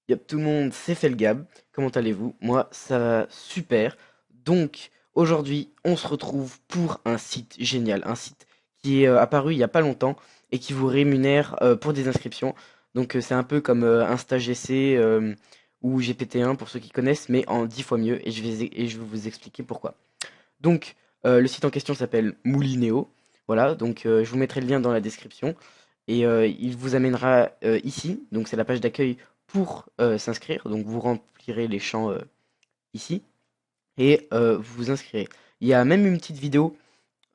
Yep, tout le monde, c'est Felgab. Comment allez-vous? Moi, ça va super. Donc, aujourd'hui, on se retrouve pour un site génial. Un site qui est apparu il n'y a pas longtemps et qui vous rémunère pour des inscriptions. Donc, c'est un peu comme InstaGC ou GPT-1 pour ceux qui connaissent, mais en 10 fois mieux. Et je vais vous expliquer pourquoi. Donc, le site en question s'appelle Moulinéo. Voilà, donc je vous mettrai le lien dans la description. Et il vous amènera ici. Donc, c'est la page d'accueil pour s'inscrire. Donc, vous remplirez les champs ici et vous vous inscrirez. Il y a même une petite vidéo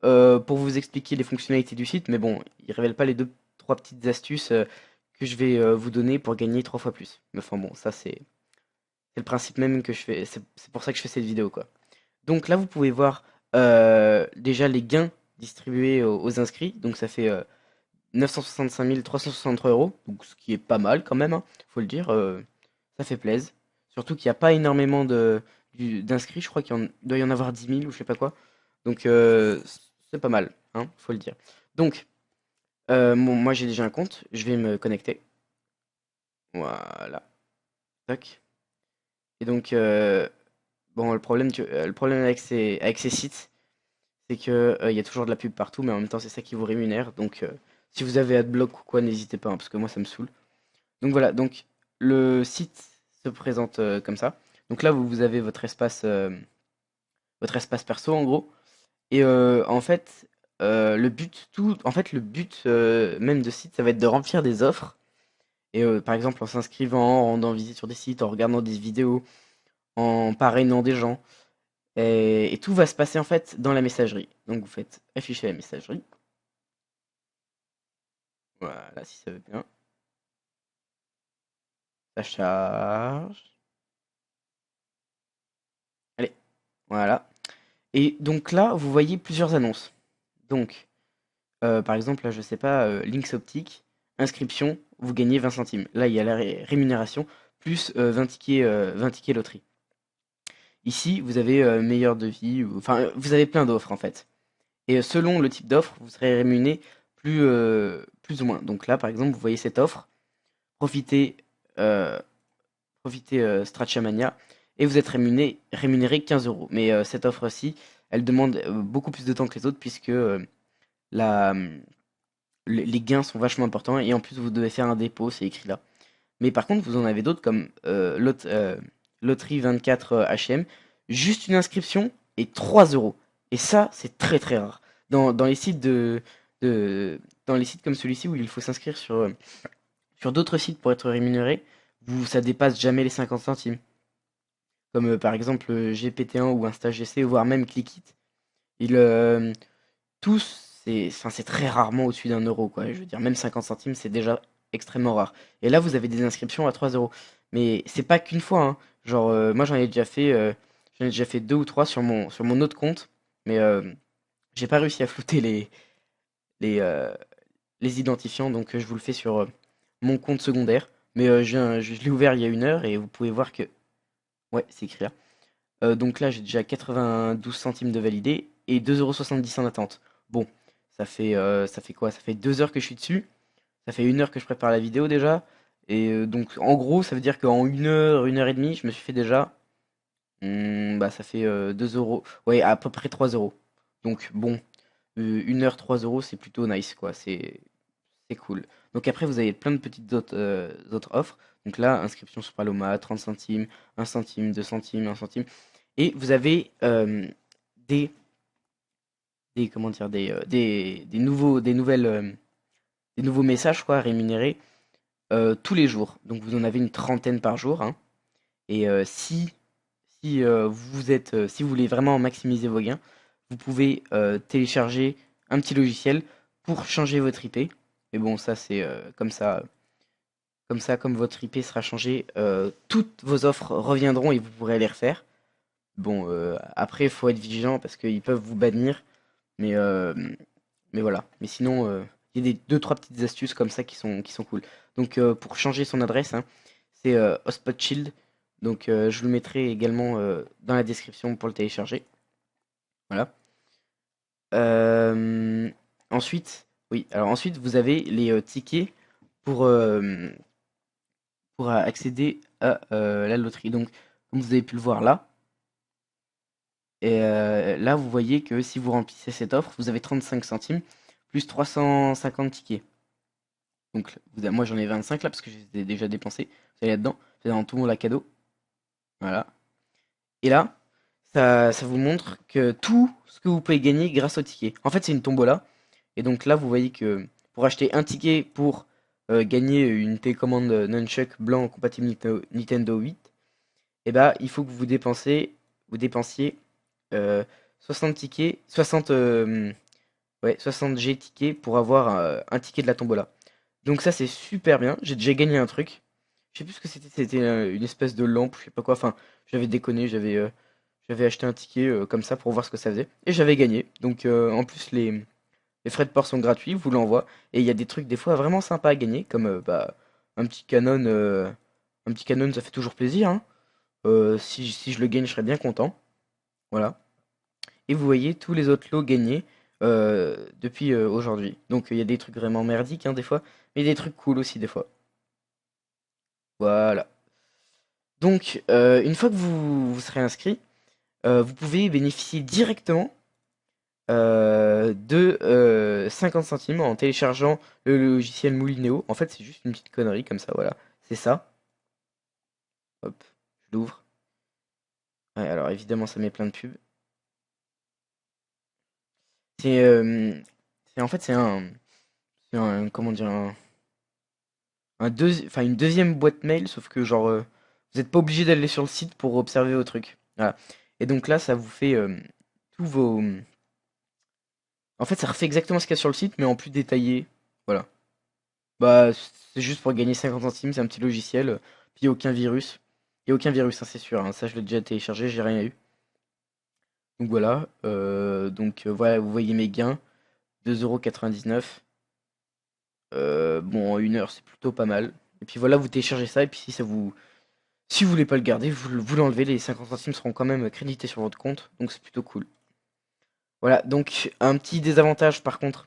pour vous expliquer les fonctionnalités du site. Mais bon, il ne révèle pas les deux, trois petites astuces que je vais vous donner pour gagner 3 fois plus. Mais enfin, bon, ça, c'est le principe même que je fais. C'est pour ça que je fais cette vidéo, quoi. Donc là, vous pouvez voir déjà les gains distribués aux inscrits. Donc ça fait 965 363 euros, donc ce qui est pas mal quand même, hein, faut le dire. Ça fait plaisir. Surtout qu'il n'y a pas énormément d'inscrits, je crois doit y en avoir 10 000 ou je sais pas quoi. Donc c'est pas mal, hein, faut le dire. Donc, bon, moi j'ai déjà un compte, je vais me connecter. Voilà, tac. Et donc, bon, le problème avec ces sites, c'est que il y a toujours de la pub partout, mais en même temps, c'est ça qui vous rémunère. Donc, si vous avez Adblock ou quoi, n'hésitez pas, hein, parce que moi, ça me saoule. Donc voilà, donc le site se présente comme ça. Donc là, vous avez votre espace perso, en gros. Et en fait, le but même de site, ça va être de remplir des offres. Et par exemple, en s'inscrivant, en rendant visite sur des sites, en regardant des vidéos, en parrainant des gens. Et tout va se passer en fait dans la messagerie. Donc vous faites afficher la messagerie. Voilà, si ça veut bien. Ça charge. Allez, voilà. Et donc là, vous voyez plusieurs annonces. Donc, par exemple, là, je sais pas, Lynx Optique, inscription, vous gagnez 20 centimes. Là, il y a la rémunération, plus 20 tickets loterie. Ici, vous avez meilleur devis, enfin, vous avez plein d'offres en fait. Et selon le type d'offre, vous serez rémunéré plus ou moins. Donc là, par exemple, vous voyez cette offre, profitez, euh, profitez Stratchamania, et vous êtes rémunéré 15 euros. Mais cette offre-ci, elle demande beaucoup plus de temps que les autres, puisque la, les gains sont vachement importants, et en plus, vous devez faire un dépôt, c'est écrit là. Mais par contre, vous en avez d'autres comme Loterie 24 HM, juste une inscription et 3 euros. Et ça, c'est très très rare. Dans les sites de- dans les sites comme celui-ci où il faut s'inscrire sur d'autres sites pour être rémunéré, ça dépasse jamais les 50 centimes. Comme par exemple GPT-1 ou InstaGC, voire même Clickit. Ils, tous, enfin, c'est très rarement au-dessus d'un euro, quoi. Je veux dire, même 50 centimes, c'est déjà extrêmement rare. Et là, vous avez des inscriptions à 3 euros. Mais c'est pas qu'une fois, hein. Genre, moi, j'en ai déjà fait deux ou trois sur mon autre compte. Mais j'ai pas réussi à flouter les, euh, les identifiants, donc je vous le fais sur mon compte secondaire. Mais je l'ai ouvert il y a 1 heure et vous pouvez voir que. Ouais, c'est écrit là. Donc là, j'ai déjà 92 centimes de validé et 2,70 € en attente. Bon, ça fait quoi? Ça fait 2 heures que je suis dessus. Ça fait 1 heure que je prépare la vidéo déjà. Et donc, en gros, ça veut dire qu'en 1 heure, 1 heure et demie, je me suis fait déjà. Bah, ça fait 2 euros. Ouais, à peu près 3 euros. Donc, bon, 1 heure, 3 euros, c'est plutôt nice, quoi. C'est cool. Donc, après, vous avez plein de petites autres offres. Donc là, inscription sur Paloma, 30 centimes, 1 centime, 2 centimes, 1 centime. Et vous avez des, comment dire, des nouveaux messages quoi, rémunérés tous les jours. Donc vous en avez une trentaine par jour, hein. Et si vous voulez vraiment maximiser vos gains, vous pouvez télécharger un petit logiciel pour changer votre IP. Mais bon, ça c'est comme votre IP sera changé, toutes vos offres reviendront et vous pourrez les refaire. Bon, après, il faut être vigilant parce qu'ils peuvent vous bannir. Mais, euh, mais voilà. Mais sinon, il y a des deux, trois petites astuces comme ça qui sont cool. Donc, pour changer son adresse, hein, c'est Hotspot Shield. Donc, je vous le mettrai également dans la description pour le télécharger. Voilà. Euh, ensuite, oui. Alors ensuite, vous avez les tickets pour, pour accéder à la loterie. Donc, comme vous avez pu le voir là, et là, vous voyez que si vous remplissez cette offre, vous avez 35 centimes plus 350 tickets. Donc, moi, j'en ai 25 là parce que je les ai déjà dépensés. Vous allez là-dedans, c'est dans tout mon la cadeau. Voilà. Et là, ça vous montre que tout ce que vous pouvez gagner grâce au ticket. En fait, c'est une tombola. Et donc là, vous voyez que pour acheter un ticket pour gagner une télécommande Nunchuck blanc compatible Nintendo 8, et bah, il faut que vous dépensiez euh, 60 tickets, 60, ouais, 60 G tickets pour avoir un ticket de la tombola. Donc ça, c'est super bien. J'ai déjà gagné un truc. Je sais plus ce que c'était. C'était une espèce de lampe, je sais pas quoi. Enfin, j'avais déconné, j'avais acheté un ticket comme ça pour voir ce que ça faisait. Et j'avais gagné. Donc en plus, les frais de port sont gratuits, vous l'envoie. Et il y a des trucs des fois vraiment sympas à gagner, comme bah, un petit canon. Un petit canon, ça fait toujours plaisir, hein. Si je le gagne, je serais bien content. Voilà. Et vous voyez tous les autres lots gagnés depuis aujourd'hui. Donc il y a des trucs vraiment merdiques, hein, des fois, mais des trucs cool aussi des fois. Voilà. Donc une fois que vous serez inscrit, vous pouvez bénéficier directement de 50 centimes en téléchargeant le logiciel Moulinéo. En fait, c'est juste une petite connerie comme ça, voilà. C'est ça. Hop, je l'ouvre. Ouais, alors évidemment, ça met plein de pubs. C'est en fait c'est un comment dire enfin une deuxième boîte mail, sauf que genre vous n'êtes pas obligé d'aller sur le site pour observer vos trucs. Voilà. Et donc là, ça vous fait tous vos. En fait, ça refait exactement ce qu'il y a sur le site, mais en plus détaillé. Voilà. Bah, c'est juste pour gagner 50 centimes, c'est un petit logiciel. Puis il n'y a aucun virus. Il n'y a aucun virus, hein, c'est sûr, hein. Ça, je l'ai déjà téléchargé, j'ai rien eu. Donc voilà. Voilà, vous voyez mes gains. 2,99 €. Bon, en une heure, c'est plutôt pas mal. Et puis voilà, vous téléchargez ça, et puis si vous voulez pas le garder, vous l'enlevez, les 50 centimes seront quand même crédités sur votre compte, donc c'est plutôt cool. Voilà, donc un petit désavantage par contre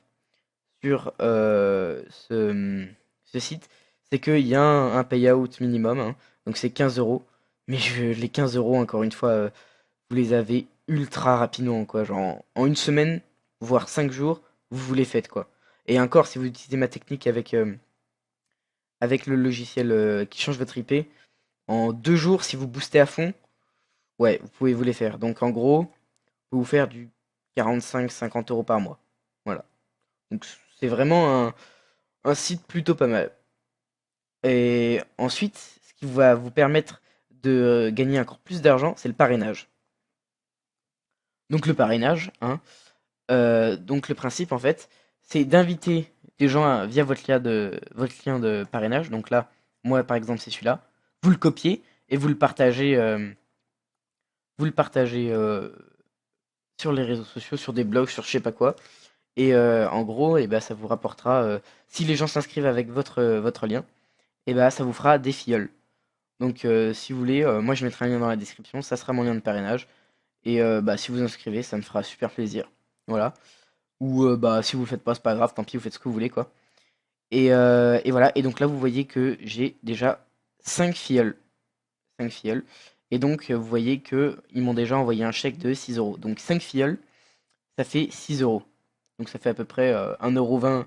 sur ce site, c'est qu'il y a un payout minimum, hein, donc c'est 15 euros. Mais les 15 euros, encore une fois, vous les avez ultra rapidement, quoi. Genre en une semaine, voire 5 jours, vous les faites, quoi. Et encore, si vous utilisez ma technique avec le logiciel qui change votre IP, en 2 jours, si vous boostez à fond, ouais, vous pouvez vous les faire. Donc en gros, vous faire du 45-50 € par mois. Voilà. Donc c'est vraiment un site plutôt pas mal. Et ensuite, ce qui va vous permettre de gagner encore plus d'argent, c'est le parrainage. Donc le parrainage, hein, donc le principe en fait, c'est d'inviter des gens via votre lien de parrainage. Donc là, moi par exemple, c'est celui-là. Vous le copiez et vous le partagez sur les réseaux sociaux, sur des blogs, sur je sais pas quoi. Et en gros, et ben, ça vous rapportera, si les gens s'inscrivent avec votre lien, et ben, ça vous fera des filleuls. Donc si vous voulez, moi je mettrai un lien dans la description, ça sera mon lien de parrainage. Et bah, si vous inscrivez, ça me fera super plaisir. Voilà. Ou bah, si vous le faites pas, c'est pas grave, tant pis, vous faites ce que vous voulez, quoi. Et voilà, et donc là, vous voyez que j'ai déjà 5 filleuls. 5 filleuls. Et donc, vous voyez que ils m'ont déjà envoyé un chèque de 6 euros. Donc 5 filleuls, ça fait 6 euros. Donc ça fait à peu près 1,20 €,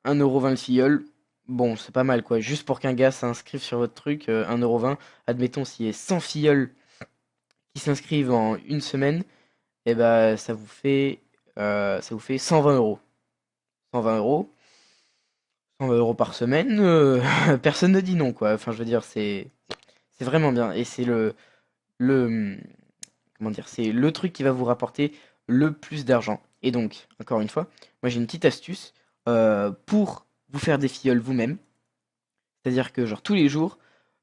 1,20 € le filleul. Bon, c'est pas mal quoi. Juste pour qu'un gars s'inscrive sur votre truc, 1,20 €. Admettons, s'il y a 100 filleuls qui s'inscrivent en une semaine, et ben ça vous fait 120 euros. 120 euros. 120 euros par semaine, personne ne dit non quoi. Enfin, je veux dire, c'est vraiment bien. Et c'est le, comment dire, c'est le truc qui va vous rapporter le plus d'argent. Et donc, encore une fois, moi j'ai une petite astuce pour vous faire des filleuls vous-même. C'est-à-dire que genre tous les jours,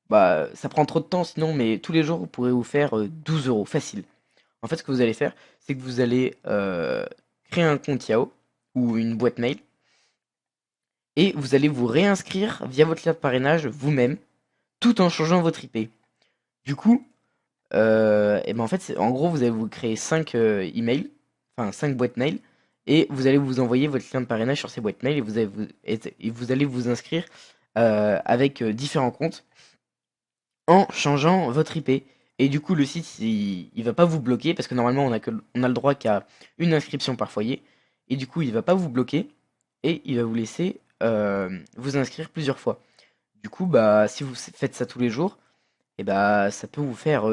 bah ça prend trop de temps sinon, mais tous les jours vous pourrez vous faire 12 euros facile. En fait, ce que vous allez faire, c'est que vous allez créer un compte Yahoo ou une boîte mail et vous allez vous réinscrire via votre lien de parrainage vous-même tout en changeant votre IP. Du coup, et ben en fait, en gros, vous allez vous créer 5 emails, enfin 5 boîtes mail, et vous allez vous envoyer votre lien de parrainage sur ces boîtes mail et vous allez vous inscrire avec différents comptes. en changeant votre IP. Et du coup, le site, il va pas vous bloquer parce que normalement, on a le droit qu'à une inscription par foyer. Et du coup, il va pas vous bloquer et il va vous laisser vous inscrire plusieurs fois. Du coup, bah, si vous faites ça tous les jours, et bah, ça peut vous faire,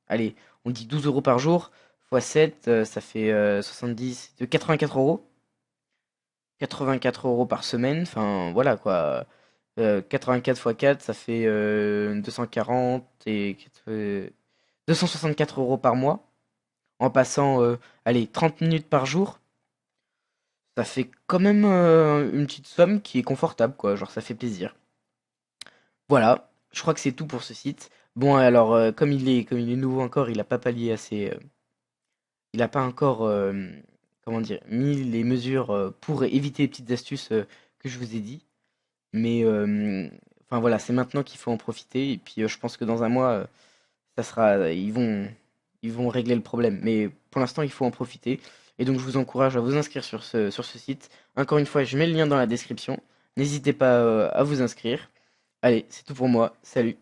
allez, on dit 12 euros par jour, fois 7, ça fait 70, 84 euros. 84 € par semaine, enfin voilà quoi. 84 fois 4, ça fait 240 et 264 € par mois. En passant, allez, 30 minutes par jour, ça fait quand même une petite somme qui est confortable, quoi. Genre, ça fait plaisir. Voilà, je crois que c'est tout pour ce site. Bon, alors, comme il est nouveau encore, il a pas pallié à il a pas encore, comment dire, mis les mesures pour éviter les petites astuces que je vous ai dit. Mais enfin voilà, c'est maintenant qu'il faut en profiter. Et puis je pense que dans un mois, ça sera, ils vont régler le problème. Mais pour l'instant, il faut en profiter. Et donc je vous encourage à vous inscrire sur ce site. Encore une fois, je mets le lien dans la description. N'hésitez pas à vous inscrire. Allez, c'est tout pour moi. Salut.